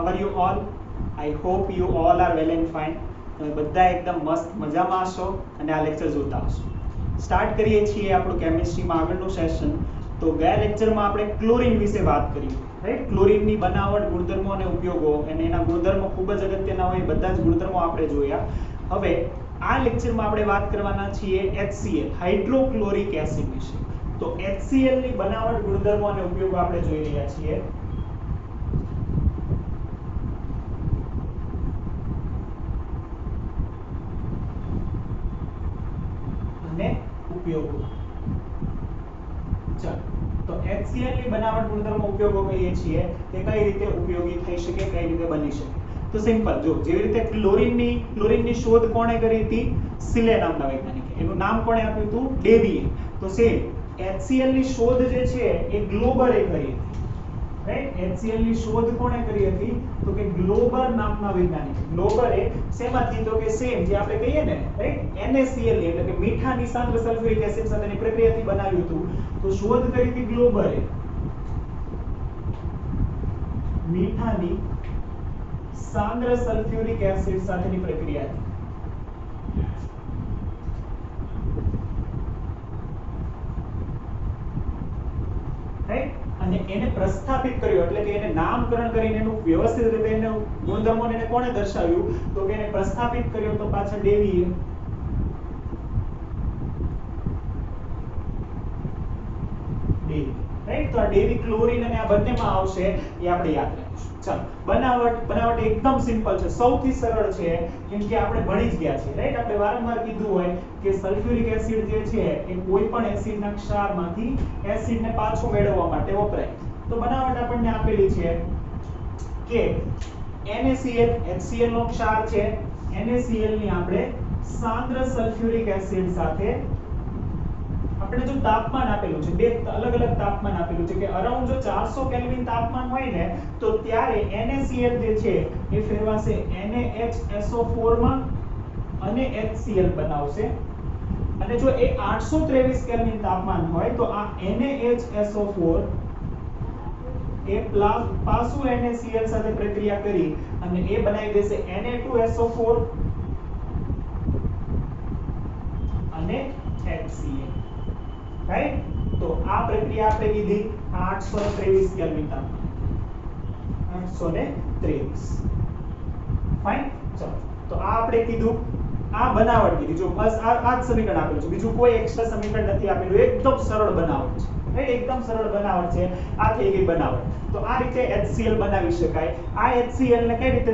How are you all? I hope you all are well and fine. તમે બધા એકદમ મસ્ત મજામાં હશો અને આ લેક્ચર જોતા હશો. સ્ટાર્ટ કરીએ છીએ આપણું કેમિસ્ટ્રીમાં આગળનું સેશન. તો ગયા લેક્ચરમાં આપણે ક્લોરીન વિશે વાત કરી, રાઈટ? ક્લોરીનની બનાવટ, ગુણધર્મો અને ઉપયોગો, અને એના ગુણધર્મો ખૂબ જ અગત્યના હોય, બધા જ ગુણધર્મો આપણે જોયા. હવે આ લેક્ચરમાં આપણે વાત કરવાના છીએ HCl, હાઇડ્રોક્લોરિક એસિડ વિશે. તો HCl ની બનાવટ, ગુણધર્મો અને ઉપયોગો આપણે જોઈ રહ્યા છીએ. અને ઉપયોગો. ચાલો, તો HCl ની બનાવટ, ગુણધર્મો, ઉપયોગો કહીએ છીએ કે કઈ રીતે ઉપયોગી થઈ શકે, કઈ રીતે બની શકે. તો સિમ્પલ, જો જેવી રીતે ક્લોરીનની શોધ કોણે કરી હતી? સિલે નામના વૈજ્ઞાનિકે. એનું નામ કોણે આપ્યું હતું? ડેવીએ. તો સેમ HCl ની શોધ જે છે એ ગ્લોબરે કરી હતી, રાઈટ? HCl ની શોધ કોણે કરી હતી? તો કે ગ્લોબર નામના વૈજ્ઞાનિક. ગ્લોબરે શેમાંથી? તો કે સેમ જે આપણે કહીએ ને, રાઈટ? NaCl ની, એટલે કે મીઠા નિશાંદ્ર સલ્ફ્યુરિક એસિડ સાથેની પ્રક્રિયાથી બનાવ્યું હતું. તો શોધ કરી હતી ગ્લોબરે મીઠાની સાંદ્ર સલ્ફ્યુરિક એસિડ સાથેની પ્રક્રિયાથી. રાઈટ? અને એને પ્રસ્થાપિત કર્યો, એટલે કે એને નામકરણ કરીને એનું વ્યવસ્થિત રીતે એનું ગુણધર્મોને એને કોણે દર્શાવ્યું? તો કે એને પ્રસ્થાપિત કર્યો તો પાછળ ડેવીએ. રાઈટ? તો આ ડેવી ક્લોરીન અને આ બંનેમાં આવશે, એ આપણે યાદ રાખીશું. ચાલો, બનાવટ એકદમ સિમ્પલ છે, સૌથી સરળ છે, કેમ કે આપણે ભણી જ ગયા છીએ, રાઈટ? આપણે વારંવાર કીધું હોય કે સલ્ફ્યુરિક એસિડ જે છે એ કોઈ પણ એસિડના ક્ષારમાંથી એસિડને પાછો મેળવવા માટે વપરાય. તો બનાવટ આપણને આપેલી છે કે NaCl, HCl નો ક્ષાર છે. NaCl ની આપણે સાંદ્ર સલ્ફ્યુરિક એસિડ સાથે આપણે જો તાપમાન આપેલું છે, બે અલગ અલગ તાપમાન આપેલું છે કે અરાઉન્ડ જો 400 કેલ્વિન તાપમાન હોય ને, તો ત્યારે NaCl જે છે એ ફેરવાશે NaHSO4 માં અને HCl બનાવશે. અને જો એ 823 કેલ્વિન તાપમાન હોય તો આ NaHSO4 એ પાછું NaCl સાથે પ્રક્રિયા કરી અને એ બનાવી દેશે Na2SO4 અને HCl. રાઈટ? તો આ પ્રક્રિયા આપણે કીધી 823 કેલ્વિન તાપમાન. 823. ફાઇન. ચલો, તો આ આપણે કીધું, આ બનાવટ કીધી. જો બસ આ જ સમીકરણ આપેલું છે, બીજું કોઈ એક્સ્ટ્રા સમીકરણ નથી આપેલું. એકદમ સરળ બનાવટ છે, રાઈટ? એકદમ સરળ બનાવટ છે. આ થઈ ગઈ બનાવટ. તો આ રીતે HCl બનાવી શકાય. આ HCl ને કઈ રીતે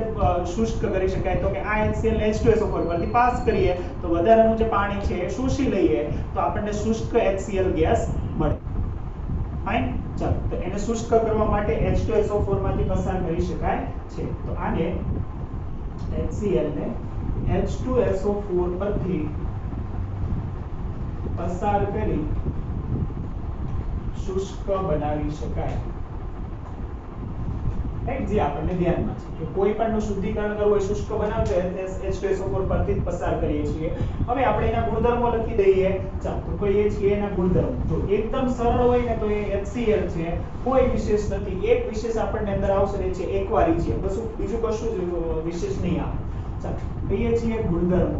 શુષ્ક કરી શકાય? તો કે આ HCl ને H2SO4 પરથી પાસ કરીએ તો વધારાનું જે પાણી છે એ શોષી લઈએ તો આપણને શુષ્ક HCl ગેસ મળે. ફાઇન. ચાલો, તો એને શુષ્ક કરવા માટે H2SO4 માંથી પસાર કરી શકાય છે. તો આને HCl ને H2SO4 પરથી પસાર કરી શુષ્ક બનાવી શકાય. રાઈટ? જે આપણને ધ્યાનમાં છે કે કોઈ પણનું શુદ્ધિકરણ કરવું હોય, શુષ્ક બનાવવું છે, H2SO4 પરથી જ પસાર કરીએ છીએ. હવે આપણે એના ગુણધર્મો લખી દઈએ. ચાલો, તો કહીએ છીએ એના ગુણધર્મો. જો એકદમ સરળ હોય ને તો એ HCl છે, કોઈ વિશેષ નથી. એક વિશેષ આપણને અંદર આવશે, એ છે એકવારી છે, બસ બીજું કશું જ વિશેષ નહીં આવે. ચાલો, કહીએ છીએ ગુણધર્મો.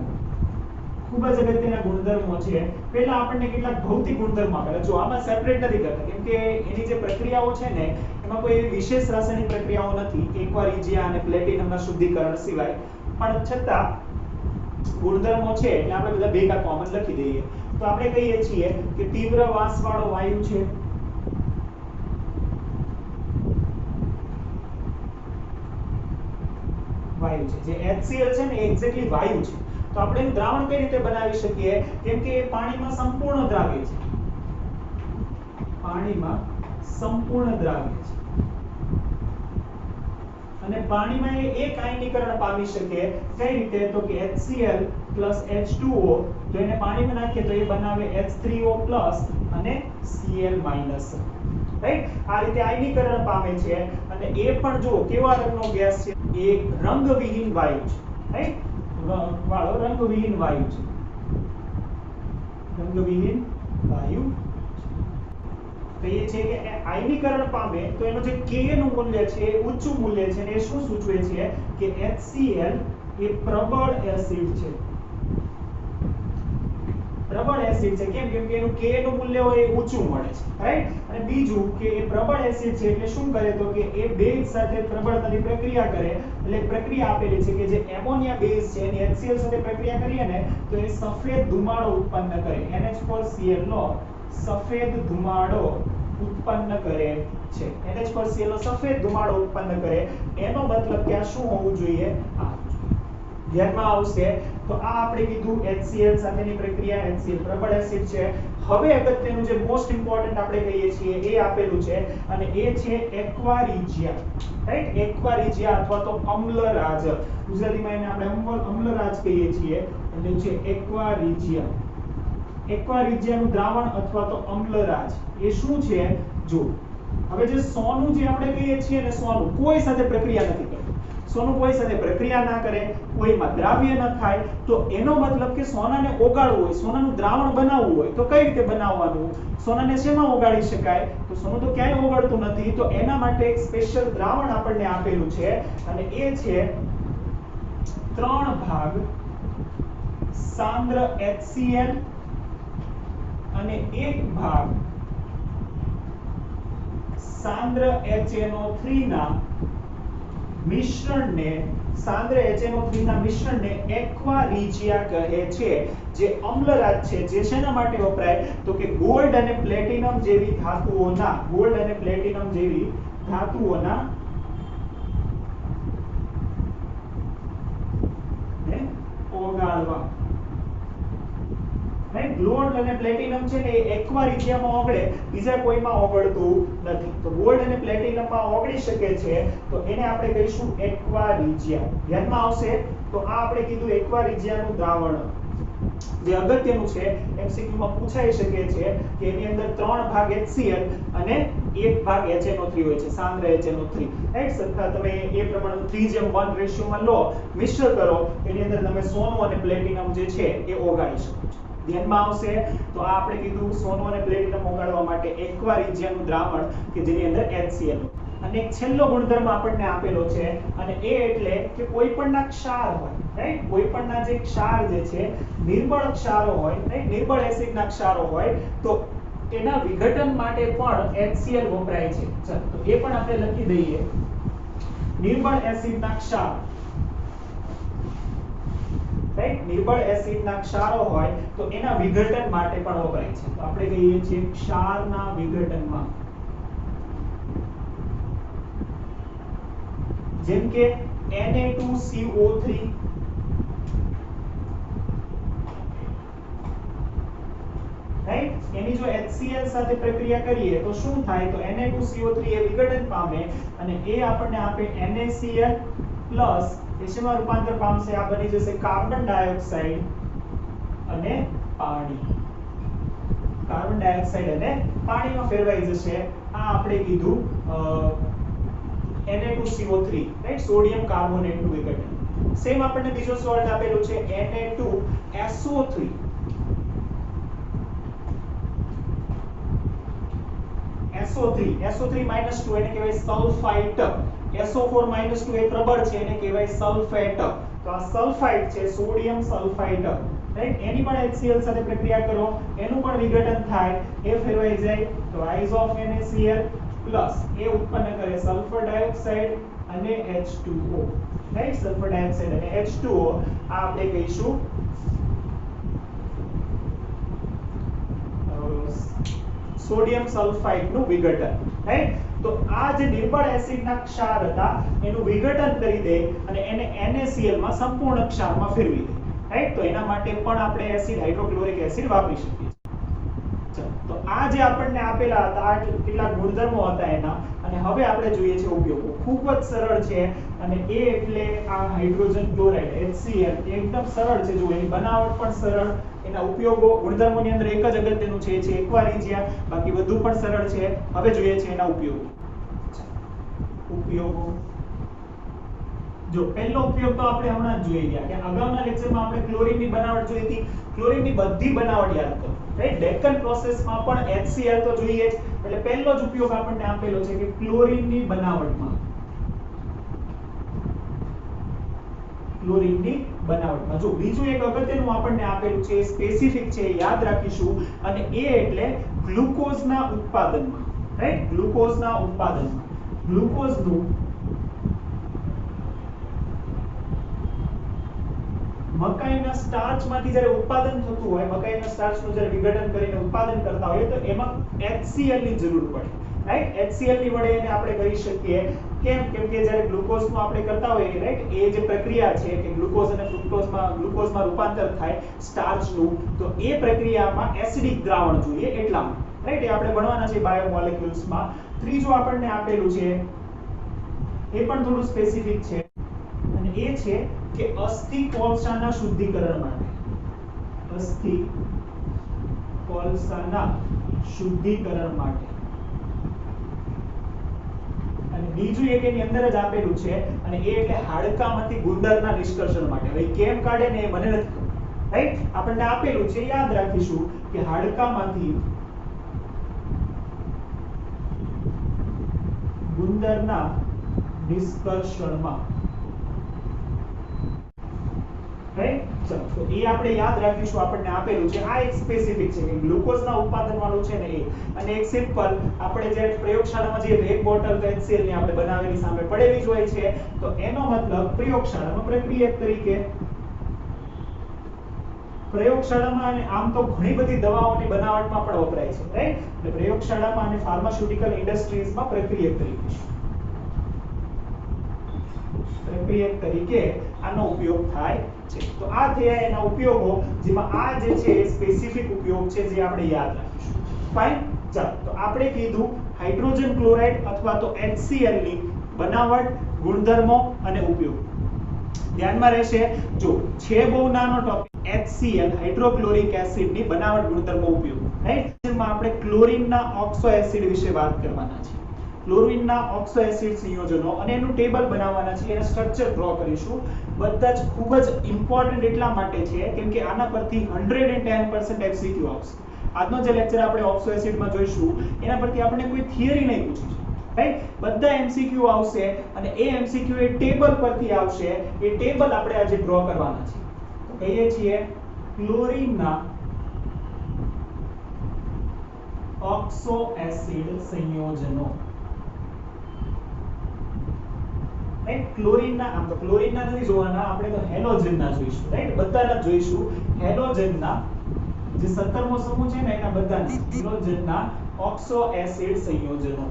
ખૂબ જ અગત્યના ગુણધર્મો છે. પહેલા આપણને કેટલાક ભૌતિક ગુણધર્મો આપેલા. જો આમાં સેપરેટ નથી કરતા, કેમ કે એની જે પ્રક્રિયાઓ છે ને એમાં કોઈ એવી વિશેષ રાસાયણિક પ્રક્રિયાઓ નથી, એકવારીજ્યા અને પ્લેટિનમના શુદ્ધિકરણ સિવાય. પણ છતાં ગુણધર્મો છે એટલે આપણે બધા ભેગા કોમન લખી દઈએ. તો આપણે કહીએ છીએ કે તીવ્ર વાસવાળો વાયુ છે. વાયુ છે, જે HCl છે ને એક્ઝેક્ટલી વાયુ છે. તો આપણે એનું દ્રાવણ કઈ રીતે બનાવી શકીએ? કેમ કે પાણીમાં સંપૂર્ણ દ્રાવ્ય છે. પાણીમાં સંપૂર્ણ દ્રાવ્ય છે અને પાણીમાં એ એક આયનીકરણ પામી શકે. કઈ રીતે? તો કે HCl H2O, તો એને પાણીમાં નાખીએ તો એ બનાવે H3O અને Cl-. રાઈટ? આ રીતે આયનીકરણ પામે છે. અને એ પણ જો કેવા રંગનો ગેસ છે, એ રંગવિહીન વાયુ છે. રાઈટ? વાળો રંગવિહીન વાયુ છે. રંગવિહીન વાયુ. કહીએ છીએ કે એ આયનીકરણ પામે તો એનું જે Ka નું મૂલ્ય છે એ ઊંચું મૂલ્ય છે અને એ શું સૂચવે છે કે HCl એ પ્રબળ એસિડ છે. પ્રબળ એસિડ છે કેમ કે એનું Ka નું મૂલ્ય હોય એ ઊંચું મળે છે, રાઈટ. અને બીજું કે એ પ્રબળ એસિડ છે એટલે શું કરે તો કે એ બેઝ સાથે પ્રબળતાની પ્રક્રિયા કરે. એટલે પ્રક્રિયા આપેલી છે કે જે એમોનિયા બેઝ છે એની HCl સાથે પ્રક્રિયા કરીએ ને તો એ સફેદ ધુમાડો ઉત્પન્ન કરે. NH4Cl નો સફેદ ધુમાડો ઉત્પન્ન કરે છે. NH4Cl નો સફેદ ધુમાડો ઉત્પન્ન કરે એનો મતલબ કે આ શું હોવું જોઈએ? આ ધ્યાનમાં આવશે. તો આ આપણે કીધું HCl સાથેની પ્રક્રિયા. HCl પ્રબળ એસિડ છે. હવે અગત્યનું જે મોસ્ટ ઇમ્પોર્ટન્ટ આપણે કહીએ છીએ એ આપેલું છે અને એ છે એક્વા રિજિયા, રાઈટ. એક્વા રિજિયા અથવા તો અમ્લરાજ. ગુજરાતીમાં એને આપણે અમ્લરાજ કહીએ છીએ એટલે છે એક્વા રિજિયા. એક્વા રિજિયાનું દ્રાવણ અથવા તો અમ્લરાજ એ શું છે? જો હવે જે સોનું જે આપણે કહીએ છીએ ને, સોનું કોઈ સાથે પ્રક્રિયા નથી કરતું. સોનું કોઈ સાથે પ્રક્રિયા ના કરે, કોઈમાં દ્રાવ્ય ન થાય, તો એનો મતલબ કે સોનાને ઓગાળવું હોય, સોનાનું દ્રાવણ બનાવવું હોય તો કઈ રીતે બનાવવાનું? સોનાને શેમાં ઓગાળી શકાય? તો સોનું તો ક્યાંય ઓગાળતું નથી, તો એના માટે એક સ્પેશિયલ દ્રાવણ આપણને આપેલું છે અને એ છે 3 ભાગ સાંદ્ર HCl અને 1 ભાગ સાંદ્ર HNO3 ના મિશ્રણને, સાંદ્ર HNO3 ના મિશ્રણને એક્વા રિજિયા કહે છે. જે અમ્લરાજ છે જે શેના માટે વપરાય તો કે ગોલ્ડ અને પ્લેટિનમ જેવી ધાતુઓના, ગોલ્ડ અને પ્લેટિનમ જેવી ધાતુઓના ને ઓગાળવા. ગોલ્ડ અને પ્લેટિનમ છે ને એ એક્વા રિજિયામાં ઓગળે, બીજા કોઈમાં ઓગળતું નથી. તો ગોલ્ડ અને પ્લેટિનમમાં ઓગળી શકે છે તો એને આપણે કહીશું એક્વા રિજિયા. ધ્યાનમાં આવશે. તો આ આપણે કીધું એક્વા રિજિયાનું દ્રાવણ જે અગત્યનું છે, MCQ માં પૂછાઈ શકે છે કે એની અંદર 3 ભાગ HCl અને 1 ભાગ HNO3 હોય છે, સાંદ્ર HNO3, રાઈટ. સરખા તમે એ પ્રમાણે 3:1 રેશિયોમાં લો, મિશ્ર કરો, એની અંદર તમે સોનું અને પ્લેટિનમ જે છે એ ઓગાળી શકો છો. ધ્યાનમાં આવશે. તો આ આપણે કીધું સોનું અને પ્લેટિનમ ઓગાળવા માટે એક્વા રિજિયાનું દ્રાવણ કે જેની અંદર HCl. અને એક છેલ્લો ગુણધર્મ આપણને આપેલો છે અને એ એટલે કે કોઈ પણના ક્ષાર હોય, રાઈટ. કોઈ પણના જે ક્ષાર જે છે નિર્બળ ક્ષારો હોય, રાઈટ, નિર્બળ એસિડના ક્ષારો હોય તો એના વિઘટન માટે પણ HCl વપરાય છે. ચાલો તો એ પણ આપણે લખી દઈએ. નિર્બળ એસિડના ક્ષાર, રાઈટ, નિર્બળ એસિડના ક્ષારો હોય તો એના વિઘટન માટે પણ વપરાય છે. તો આપણે કહીએ છીએ ક્ષારના વિઘટનમાં, જેમ કે Na2CO3, રાઈટ. એની જો HCl સાથે પ્રક્રિયા કરીએ તો શું થાય? તો Na2CO3 એ વિઘટન પામે અને એ આપણને આપે NaCl પ્લસ એ શેમાં રૂપાંતર પામશે? આ બની જશે કાર્બન ડાયોક્સાઇડ અને પાણી. કાર્બન ડાયોક્સાઇડ અને પાણીમાં ફેરવાઈ જશે. આ આપણે કીધું Na2CO3, રાઈટ, સોડિયમ કાર્બોનેટનું વિઘટન. સેમ આપણને બીજો સોલ્ટ આપેલું છે Na2SO3. SO3 -2 એને કહેવાય સલ્ફાઇટ. SO4 -2 એ પ્રબળ છે, એને કહેવાય સલ્ફેટ. તો આ સલ્ફાઇટ છે, સોડિયમ સલ્ફાઇટ, રાઈટ. એની પણ HCl સાથે પ્રક્રિયા કરો, એનું પણ વિઘટન થાય, એ ફેરવાઈ જાય તો રાઇઝ ઓફ NaCl પ્લસ એ ઉત્પન્ન કરે સલ્ફર ડાયોક્સાઇડ અને H2O, રાઈટ. સલ્ફર ડાયોક્સાઇડ અને H2O આ આપણે કહીશું સોડિયમ સલ્ફાઇડ નું વિઘટન, રાઈટ. તો આ જે નિર્બળ એસિડના ક્ષાર હતા એનું વિઘટન કરી દે અને એને NaCl માં સંપૂર્ણ ક્ષારમાં ફેરવી દે, રાઈટ. તો એના માટે પણ આપણે એસિડ હાઇડ્રોક્લોરિક એસિડ વાપરી શકીએ. તો આ જે આપણને આપેલા હતા આ કેટલાક ગુણધર્મો હતા એના, અને હવે આપણે જોઈએ છે ઉપયોગો. ખૂબ જ સરળ છે અને એ એટલે આ હાઇડ્રોજન ક્લોરાઇડ HCl એકદમ સરળ છે. જો એની બનાવટ પણ સરળ, એના ઉપયોગો ગુણધર્મોની અંદર એક જ અગત્યનું છે એક્વા રિજિયા, બાકી બધું પણ સરળ છે. હવે જોઈએ છે એના ઉપયોગો. ઉપયોગો જો પહેલો ઉપયોગ તો આપણે હમણાં જ જોઈ ગયા કે અગાઉના લેક્ચરમાં આપણે ક્લોરીનની બનાવટ જોઈ હતી. ક્લોરીનની બધી બનાવટ યાદ કરો, રાઈટ ડેકન પ્રોસેસમાં પણ HCl તો જોઈએ જ એટલે પહેલો જ ઉપયોગ આપણને આપેલો છે કે ક્લોરીનની બનાવટમાં જો બીજું એક અગત્યનું આપણને આપેલું છે સ્પેસિફિક છે યાદ રાખીશું અને એ એટલે ગ્લુકોઝના ઉત્પાદનમાં રાઈટ ગ્લુકોઝના ઉત્પાદનમાં ગ્લુકોઝનું મકાઈના સ્ટાર્ચમાંથી જ્યારે ઉત્પાદન થતું હોય મકાઈના સ્ટાર્ચનું જ્યારે વિઘટન કરીને ઉત્પાદન કરતા હોય તો એમાં HCl ની જરૂર પડે રાઈટ HCl ની વડે એને આપણે કરી શકીએ કેમ કે જ્યારે ગ્લુકોઝનું આપણે કરતા હોઈએ રાઈટ એ જે પ્રક્રિયા છે કે ગ્લુકોઝ અને ગ્લુકોઝમાં રૂપાંતર થાય સ્ટાર્ચનું તો એ પ્રક્રિયામાં એસિડિક દ્રાવણ જોઈએ એટલા માટે રાઈટ એ આપણે ભણવાના છે બાયોમોલેક્યુલ્સમાં ત્રીજું આપણને આપેલું છે એ પણ થોડું સ્પેસિફિક છે અને એ છે કે અસ્થિ કોલસાના શુદ્ધિકરણ માટે અને બીજું એક એની અંદર જ આપેલું છે અને એ એટલે હાડકામાંથી ગુંદરના નિષ્કર્ષણ માટે હવે કેમ કાઢે ને એ મને નથી ખબર રાઈટ આપણને આપેલું છે યાદ રાખીશું કે હાડકામાંથી ગુંદરના નિષ્કર્ષણમાં રાઈટ ચલો તો એ આપણે યાદ રાખીશું આપણને આપેલું છે આ એક સ્પેસિફિક છે કે ગ્લુકોઝના ઉત્પાદન વાળું છે ને એ અને એક સિમ્પલ આપણે જે પ્રયોગશાળામાં જે એક બોટલ HCl ની આપણે બનાવેલી સામે પડેલી જ હોય છે તો એનો મતલબ પ્રયોગશાળામાં અને આમ તો ઘણી બધી દવાઓની બનાવટમાં પણ વપરાય છે રાઈટ એટલે પ્રયોગશાળામાં અને ફાર્માસ્યુટિકલ ઇન્ડસ્ટ્રીઝમાં પ્રક્રિયક તરીકે આનો ઉપયોગ થાય છે તો આ થયા એના ઉપયોગો જેમાં આ જે છે એ સ્પેસિફિક ઉપયોગ છે જે આપણે યાદ રાખીશું ફાઇન ચાલો તો આપણે કીધું હાઇડ્રોજન ક્લોરાઇડ અથવા તો HCl ની બનાવટ ગુણધર્મો અને ઉપયોગ ધ્યાનમાં રહેશે જો છે બહુ નાનો ટોપિક HCl હાઇડ્રોક્લોરિક એસિડ ની બનાવટ ગુણધર્મો ઉપયોગ રાઈટ જેમાં આપણે ક્લોરીનના ઓક્સો એસિડ વિશે વાત કરવાના છે ક્લોરીનના ઓક્સો એસિડ સંયોજનો અને એનું ટેબલ બનાવવાના છે એના સ્ટ્રક્ચર ડ્રો કરીશું બધા જ ખૂબ જ ઇમ્પોર્ટન્ટ એટલા માટે છે કેમ કે આના પરથી 110% MCQ આવશે આજનો જે લેક્ચર આપણે ઓક્સો એસિડમાં જોઈશું એના પરથી આપણે કોઈ થિયરી નહીં પૂછી છે રાઈટ બધા MCQ આવશે અને એ MCQ એ ટેબલ પરથી આવશે એ ટેબલ આપણે આજે ડ્રો કરવાના છે તો કહીએ છીએ ક્લોરીનના ઓક્સો એસિડ સંયોજનો રાઈટ ક્લોરીનના આમ તો ક્લોરીનના નથી જોવાના આપણે તો હેલોજનના જોઈશું રાઈટ બધાના જોઈશું હેલોજનના જે 17મો સમૂહ છે ને એના બધાના હેલોજનના ઓક્સો એસિડ સંયોજનો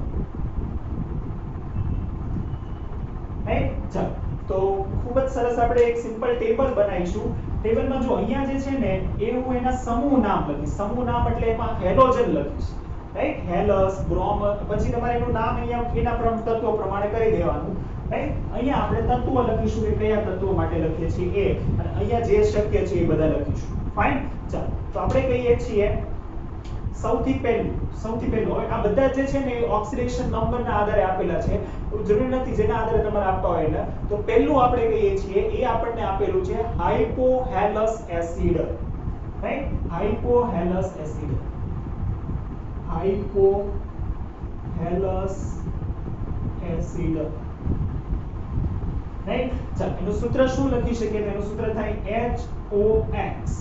રાઈટ ચાલો તો ખૂબ જ સરસ આપણે એક સિમ્પલ ટેબલ બનાવીશું ટેબલમાં જો અહીંયા જે છે ને એ હું એના સમૂહ નામ લખીશ સમૂહ નામ એટલે એમાં હેલોજન લખીશ રાઈટ હેલસ બ્રોમ પછી તમારે એનું નામ અહીંયા એના તત્વો પ્રમાણે કરી દેવાનું રાઈટ અહીંયા આપણે તત્વો લખીશું કે કયા તત્વો માટે લખીએ છીએ એ અને અહીંયા જે શક્ય છે એ બધા લખીશું ફાઇન ચાલો તો આપણે કહીએ છીએ સૌથી પહેલું હવે આ બધા જે છે ને ઓક્સિડેશન નંબરના આધારે આપેલા છે તો જરૂર નથી જેના આધારે તમારે આપવા હોય એટલે તો પહેલું આપણે કહીએ છીએ એ આપણને આપેલું છે હાઇપોહેલસ એસિડ રાઈટ હાઇપોહેલસ એસિડ રાઈટ ચાલો એનું સૂત્ર શું લખી શકીએ તો એનું સૂત્ર થાય HOX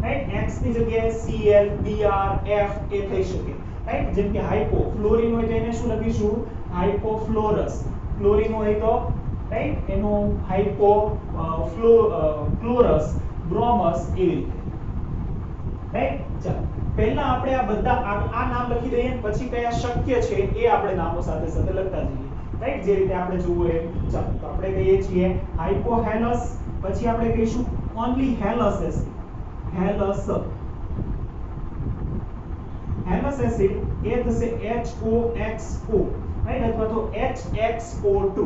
રાઈટ X ની જગ્યાએ Cl Br F એ થઈ શકે રાઈટ જેમ કે હાઇપો ફ્લોરિન હોય તો એને શું લખીશું હાઇપોફ્લોરસ ક્લોરીન હોય તો રાઈટ એનું હાઇપો ક્લોરસ બ્રોમસ એવી રીતે રાઈટ ચાલો પહેલા આપણે આ બધા આ નામ લખી દઈએ પછી કયા શક્ય છે એ આપણે નામો સાથે સાથે લખતા જઈએ રાઈટ જે રીતે આપણે જોવું એ ચાલો તો આપણે કહીએ છીએ હાઇપોહેલસ પછી આપણે કહીશું ઓન્લી હેલસ એસિડ હેલસ એસિડ એ થશે HOXO રાઈટ અથવા તો HXO2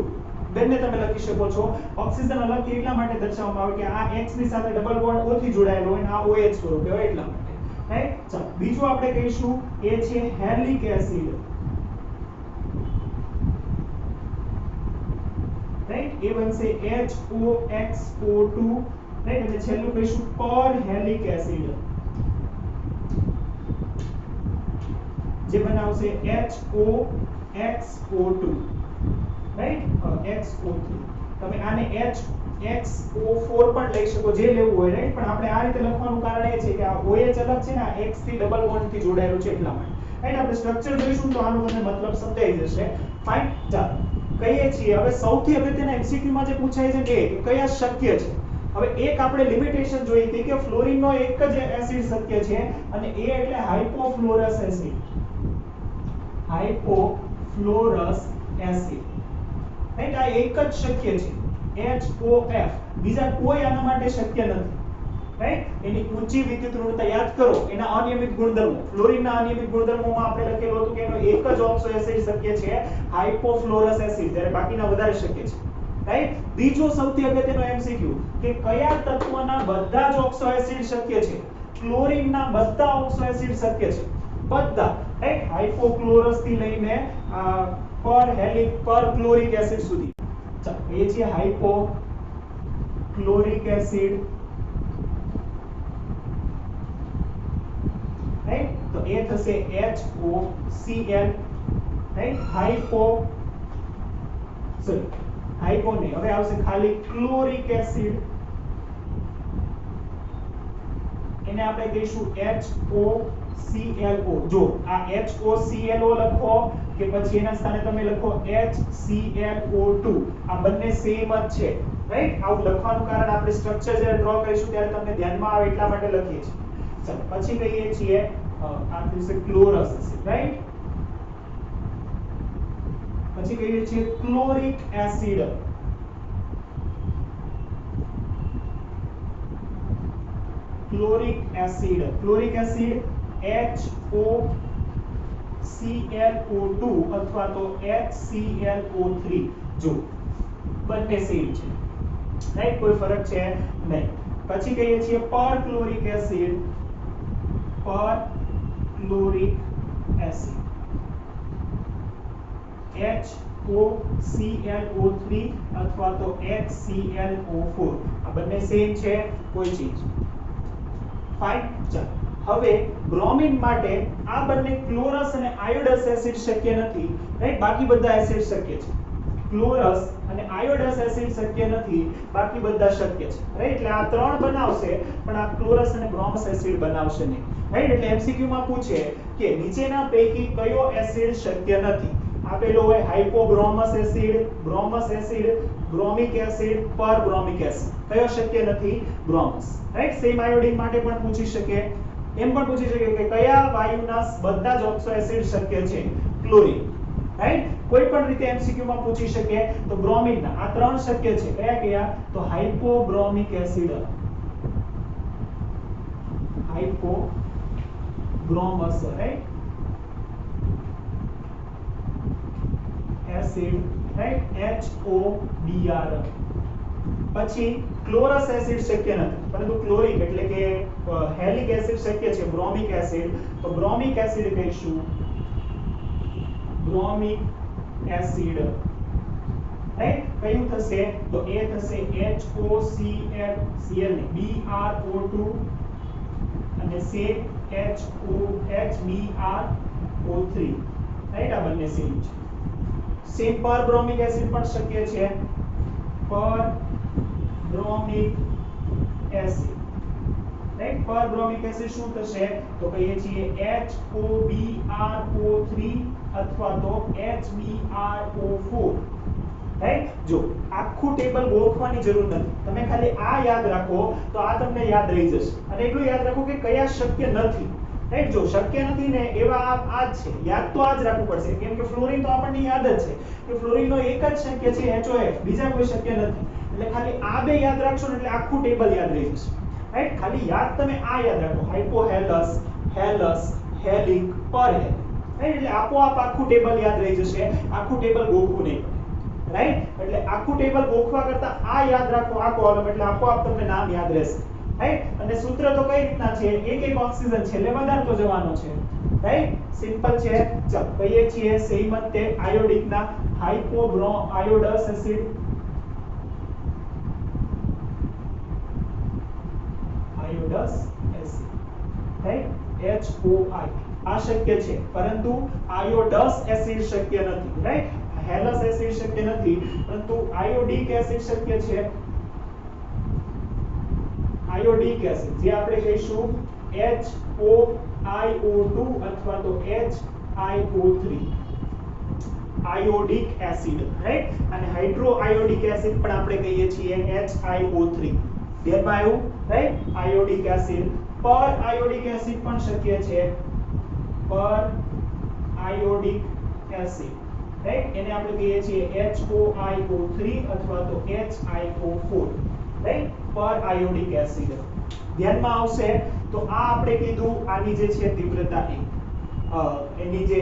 બંને તમે લખી શકો છો ઓક્સિજન અલગથી એટલા માટે દર્શાવવામાં આવે કે આ X ની સાથે ડબલ બોન્ડ O થી જોડાયેલો હોય અને આ OH સ્વરૂપે હોય એટલા માટે રાઈટ ચાલો બીજું આપણે કહીશું એ છે હેલિક એસિડ રાઈટ એ બનશે HOXO2 રાઈટ અને છેલ્લું કહીશું પર હેલિક એસિડ જે બનાવશે HOXO2 રાઈટ XO3 તમે આને HXO4 પણ લઈ શકો જે લેવું હોય રાઈટ પણ આપણે આ રીતે લખવાનું કારણ એ છે કે આ OH અલગ છે ને આ X થી ડબલ બોન્ડ થી જોડાયેલું છે એટલા માટે રાઈટ આપણે સ્ટ્રક્ચર જોઈશું તો આનો તમને મતલબ સમજાઈ જશે ફાઇન ચાલો કહીએ છીએ હવે સૌથી અગત્યના MCQ માં જે પૂછાય છે કે કયા શક્ય છે હવે એક આપણે લિમિટેશન જોઈ હતી કે ફ્લોરિન નો એક જ એસિડ શક્ય છે અને એ એટલે હાઇપોફ્લોરસ એસિડ રાઈટ આ એક જ શક્ય છે HOF બીજા કોઈ આના માટે શક્ય નથી રાઈટ એની ઊંચી વિદ્યુત ઋણતા યાદ કરો એના અનિયમિત ગુણધર્મો ફ્લોરિનના અનિયમિત ગુણધર્મોમાં આપણે લખેલું હતું કે એનો એક જ ઓક્સો એસિડ શક્ય છે હાઇપોફ્લોરસ એસિડ જ્યારે બાકીના વધારે શક્ય છે રાઈટ બીજો સૌથી અગત્યનો MCQ કે કયા તત્વના બધા જ ઓક્સો એસિડ શક્ય છે ક્લોરીનના બધા ઓક્સો એસિડ શક્ય છે બધા રાઈટ હાઇપોક્લોરસ થી લઈને પર ક્લોરિક એસિડ સુધી ચાલો એ છે હાઇપોક્લોરિક એસિડ રાઈટ તો એ થશે HOCl રાઈટ હાઇપો નહીં હવે આવશે ખાલી ક્લોરિક એસિડ એને આપણે કહીશું HOClO જો આ HOClO લખો કે પછી એના સ્થાને તમે લખો HClO2 આ બંને સેમ જ છે રાઈટ આવું લખવાનું કારણ આપણે સ્ટ્રક્ચર જ્યારે ડ્રો કરીશું ત્યારે તમને ધ્યાનમાં આવે એટલા માટે લખીએ છીએ ચાલો પછી કહીએ છીએ આ થશે ક્લોરસ એસિડ રાઈટ પછી કહીએ છીએ ક્લોરિક એસિડ ક્લોરિક એસિડ HOClO2 અથવા તો HClO3 જો બંને સેમ છે રાઈટ કોઈ ફરક છે નહીં પછી કહીએ છીએ પર ક્લોરિક એસિડ HOClO3 અથવા તો HClO4 આ બંને સેમ છે કોઈ ચીજ ફાઇન ચાલો હવે બ્રોમિન માટે આ બંને ક્લોરસ અને આયોડસ એસિડ શક્ય નથી રાઈટ બાકી બધા એસિડ શક્ય છે ક્લોરસ અને આયોડસ એસિડ શક્ય નથી બાકી બધા શક્ય છે રાઈટ એટલે આ ત્રણ બનાવશે પણ આ ક્લોરસ અને બ્રોમસ એસિડ બનાવશે નહીં રાઈટ એટલે MCQ માં પૂછે કે નીચેના પૈકી કયો એસિડ શક્ય નથી આપેલો હોય હાઇપોબ્રોમસ એસિડ બ્રોમિક એસિડ પર બ્રોમિક એસિડ કયો શક્ય નથી બ્રોમસ રાઈટ સેમ આયોડિન માટે પણ પૂછી શકે એમ પણ પૂછી શકે કે કયા વાયુના બધા જ ઓક્સો એસિડ શક્ય છે ક્લોરીન રાઈટ કોઈ પણ રીતે MCQ માં પૂછી શકે તો બ્રોમિનના આ ત્રણ શક્ય છે કયા તો hypobromic acid hypobromous right acid right HOBr પછી ક્લોરસ એસિડ શક્ય નથી પરંતુ ક્લોરિક એટલે કે હેલિક એસિડ શક્ય છે બ્રોમિક એસિડ તો બ્રોમિક એસિડ કહીશું બ્રોમિક એસિડ રાઈટ કયું થશે તો એ થશે HOCl BrO2 અને સેમ HBrO3 રાઈટ આ બંને સેમ છે સેમ પર બ્રોમિક એસિડ પણ શક્ય છે પર બ્રોમિક એસિડ રાઈટ પર બ્રોમિક એસિડ શું થશે તો કહીએ છીએ HOBrO3 અથવા તો HBrO4 રાઈટ જો આખું ટેબલ ગોખવાની જરૂર નથી તમે ખાલી આ યાદ રાખો તો આ તમને યાદ રહી જશે અને એટલું યાદ રાખો કે કયા શક્ય નથી રાઈટ જો શક્ય નથી ને એવા આ જ છે યાદ તો આ જ રાખવું પડશે કેમ કે ફ્લોરિન તો આપણને યાદ જ છે કે ફ્લોરિનનો એક જ શક્ય છે HOF બીજા કોઈ શક્ય નથી એટલે ખાલી આ બે યાદ રાખશો ને એટલે આખું ટેબલ યાદ રહી જશે રાઈટ ખાલી યાદ તમે આ યાદ રાખો હાઇપોહેલસ હેલસ હેલિક પરહેલ રાઈટ એટલે આપોઆપ આખું ટેબલ યાદ રહી જશે આખું ટેબલ ગોખવું નહીં રાઈટ એટલે આખું ટેબલ ગોખવા કરતા આ યાદ રાખો આ કોલમ એટલે આપોઆપ તમને નામ યાદ રહેશે રાઈટ અને સૂત્ર તો કઈ રીતના છે એક ઓક્સિજન છેલ્લે વધારતો જવાનો છે રાઈટ સિમ્પલ છે ચાલો કહીએ છીએ સેમ જ તે આયોડિકના આયોડસ એસિડ રાઈટ HOI આ શક્ય છે, પરંતુ આયોડસ એસિડ શક્ય નથી, રાઈટ? હેલસ એસિડ શક્ય નથી, પરંતુ આયોડિક એસિડ શક્ય છે. આયોડિક એસિડ જે આપણે કહીશું HOiO2 અથવા તો HiO3, આયોડિક એસિડ, રાઈટ? અને હાઇડ્રોઆયોડિક એસિડ પણ આપણે કહીએ છીએ HiO3. ધ્યાનમાં આવ્યું, રાઈટ? આયોડિક એસિડ, પર આયોડિક એસિડ પણ શક્ય છે. પર આયોડિક એસિડ, રાઈટ? એને આપણે કહીએ છીએ HOiO3 અથવા તો HiO4, રાઈટ? પર આયોડિક એસિડ. ધ્યાનમાં આવશે. તો આ આપણે કીધું આની જે છે તીવ્રતા એની જે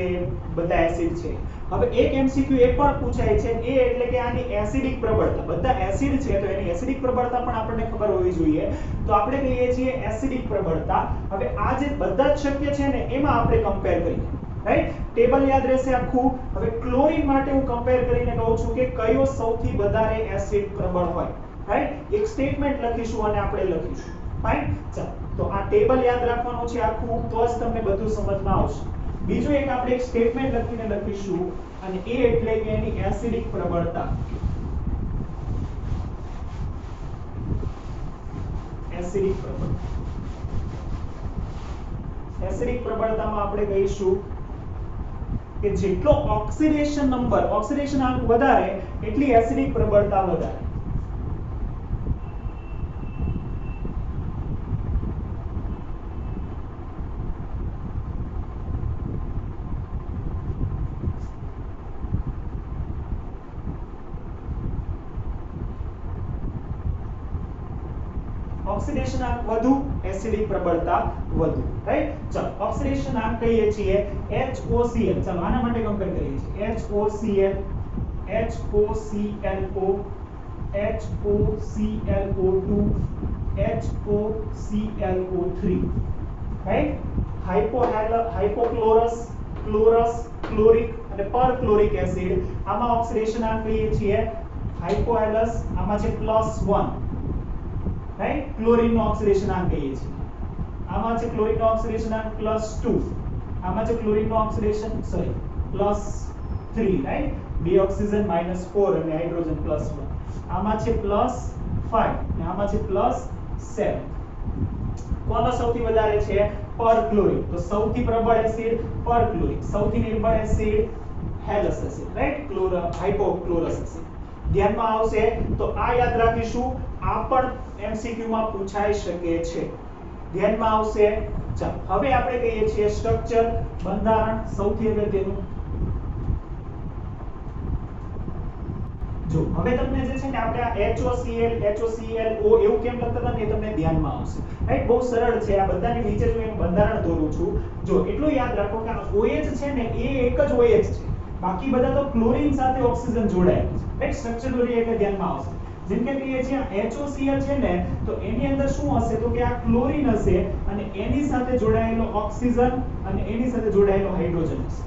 બધા એસિડ છે. હવે એક MCQ એ પણ પૂછાય છે, એ એટલે કે આની એસિડિક પ્રબળતા. બધા એસિડ છે તો એની એસિડિક પ્રબળતા પણ આપણને ખબર હોવી જોઈએ. તો આપણે કહીએ છીએ એસિડિક પ્રબળતા. હવે આ જે બધા જ શક્ય છે ને એમાં આપણે કમ્પેર કરીએ, રાઈટ? ટેબલ યાદ રહેશે આખું. હવે ક્લોરીન માટે હું કમ્પેર કરીને કહું છું કે કયો સૌથી વધારે એસિડ પ્રબળ હોય, રાઈટ? એક સ્ટેટમેન્ટ લખીશું અને આપણે લખીશું. ફાઇન. ચાલો, તો આ ટેબલ યાદ રાખવાનું છે આખું, તો જ તમને બધું સમજમાં આવશે. બીજું એક આપણે એક સ્ટેટમેન્ટ લખીને લખીશું અને એ એટલે કે એની એસિડિક પ્રબળતા. એસિડિક પ્રબળતા. એસિડિક પ્રબળતામાં આપણે કહીશું કે જેટલો ઓક્સિડેશન નંબર, ઓક્સિડેશન આંક વધારે એટલી એસિડિક પ્રબળતા વધારે. ઓક્સિડેશન આંક વધુ, એસિડિક પ્રબળતા વધુ, રાઈટ? ચલો, ઓક્સિડેશન આંક કહીએ છીએ HOCl. ચલો આના માટે કમ્પેર કરીએ છીએ HOCl, HOClO, HOClO2, HOClO3, right? Hypochlorous, chlorous, chloric અને પરક્લોરિક એસિડ. આમાં ઓક્સિડેશન આંક કહીએ છીએ હાઇપોહેલસ, આમાં છે +1, રાઈટ? ક્લોરીન નો ઓક્સિડેશન આંક કહીએ છીએ. આમાં છે ક્લોરીન નો ઓક્સિડેશન આંક +2, આમાં છે ક્લોરીન નો ઓક્સિડેશન +3, રાઈટ? બે ઓક્સિજન -4 અને હાઇડ્રોજન +1. આમાં છે +5 અને આમાં છે +7. કોનો સૌથી વધારે છે? પરક્લોરિક. તો સૌથી પ્રબળ એસિડ પરક્લોરિક, સૌથી નિર્બળ એસિડ હેલસ એસિડ, રાઈટ? હાઇપોક્લોરસ એસિડ. ધ્યાનમાં આવશે. તો આ યાદ રાખીશું. આ પણ MCQ માં પૂછાઈ શકે છે. ધ્યાનમાં આવશે. ચાલો, હવે આપણે કહીએ છીએ સ્ટ્રક્ચર, બંધારણ. સૌથી અગત્યનું જો હવે તમને જે છે ને આપણે આ HOCl, HOClO એવું કેમ લખતા હતા ને એ તમને ધ્યાનમાં આવશે, રાઈટ? બહુ સરળ છે. આ બધાની નીચે જો એનું બંધારણ દોરું છું. જો એટલું યાદ રાખો કે આ OH છે ને એ એક જ OH છે. બાકી બધા તો ક્લોરીન સાથે ઓક્સિજન જોડાયેલા છે, રાઈટ? સ્ટ્રક્ચર દોરીએ એટલે ધ્યાનમાં આવશે. જેમ કે કહીએ છીએ HOCl છે ને તો એની અંદર શું હશે? તો કે આ ક્લોરીન હશે અને એની સાથે જોડાયેલો ઓક્સિજન અને એની સાથે જોડાયેલો હાઇડ્રોજન હશે.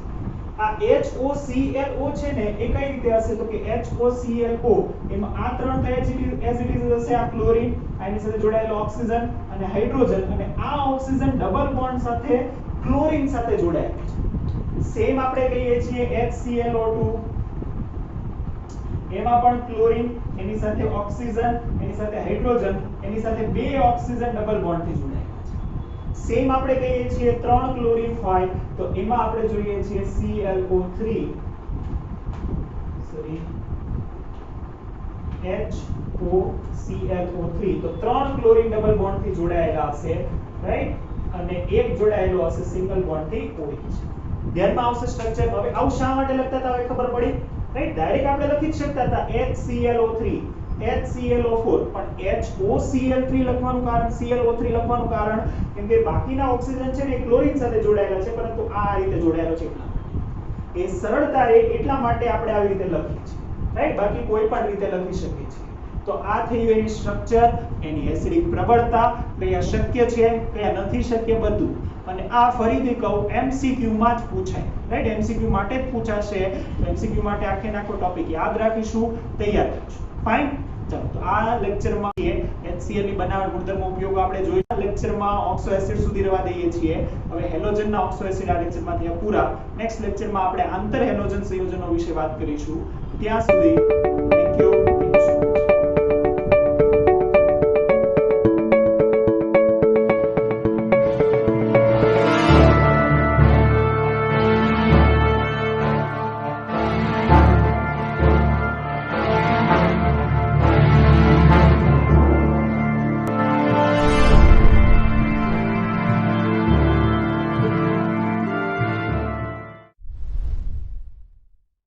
આ HOClO છે ને એ કઈ રીતે હશે? તો કે HOClO એમાં આ ત્રણ તો એઝ ઇટ ઇઝ હશે. આ ક્લોરીન, એની સાથે જોડાયેલો ઓક્સિજન અને હાઇડ્રોજન, અને આ ઓક્સિજન ડબલ બોન્ડ સાથે ક્લોરીન સાથે જોડાયેલો છે. સેમ આપણે કહીએ છીએ HClO2, એમાં પણ ક્લોરીન, એની સાથે ઓક્સિજન, એની સાથે હાઇડ્રોજન, એની સાથે બે ઓક્સિજન ડબલ બોન્ડ થી જોડાયેલા છે. સેમ આપણે કહીએ છીએ 3 ક્લોરીન 5, તો એમાં આપણે જોઈએ છીએ ClO3, સોરી HOClO3, તો 3 ક્લોરીન ડબલ બોન્ડ થી જોડાયેલા હશે, રાઈટ? અને એક જોડાયેલો હશે સિંગલ બોન્ડ થી OH. ધ્યાનમાં આવશે સ્ટ્રક્ચર. હવે આવું શા માટે લખતા હતા હવે ખબર પડી, રાઈટ? ડાયરેક્ટ આપણે લખી જ શકતા હતા HClO3, HClO4, પણ HOCl3 લખવાનું કારણ, ClO3 લખવાનું કારણ કેમ કે બાકીના ઓક્સિજન છે ને એ ક્લોરીન સાથે જોડાયેલા છે, પરંતુ આ રીતે જોડાયેલો છે એટલા માટે. એ સરળતા રહે એટલા માટે આપણે આવી રીતે લખીએ છીએ, રાઈટ? બાકી કોઈ પણ રીતે લખી શકીએ છીએ. તો આ થઈ એની સ્ટ્રક્ચર, એની એસિડિક પ્રબળતા, કયા શક્ય છે કયા નથી શક્ય બધું. અને આ ફરીથી કહું MCQ માં જ પૂછાય, રાઈટ? MCQ માટે જ પૂછાશે. MCQ માટે આખે આખો ટોપિક યાદ રાખીશું, તૈયાર રાખીશું. ફાઇન. ચાલો તો આ લેક્ચરમાં HCl ની બનાવટ ગુણધર્મો ઉપયોગો આપણે જોયા. લેક્ચરમાં ઓક્સો એસિડ સુધી રહેવા દઈએ છીએ. હવે હેલોજનના ઓક્સો એસિડ આ લેક્ચરમાં થયા પૂરા. નેક્સ્ટ લેક્ચરમાં આપણે આંતર હેલોજન સંયોજનો વિશે વાત કરીશું. ત્યાં સુધી